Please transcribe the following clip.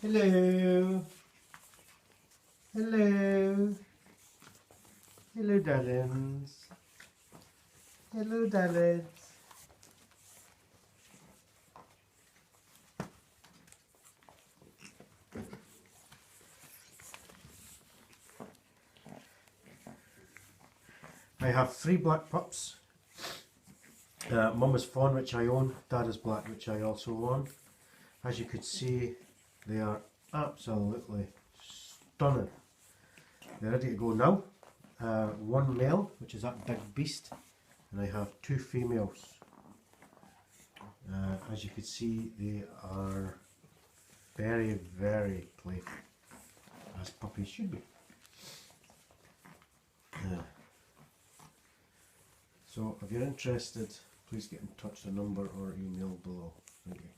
Hello. Hello. Hello, darlings. Hello, darlings. I have 3 black pups. Mum is fawn, which I own. Dad is black, which I also own. As you could see, they are absolutely stunning. They're ready to go now. 1 male, which is that big beast, and I have 2 females. As you can see, they are very, very playful, as puppies should be. So if you're interested, please get in touch, the number or email below. Thank you.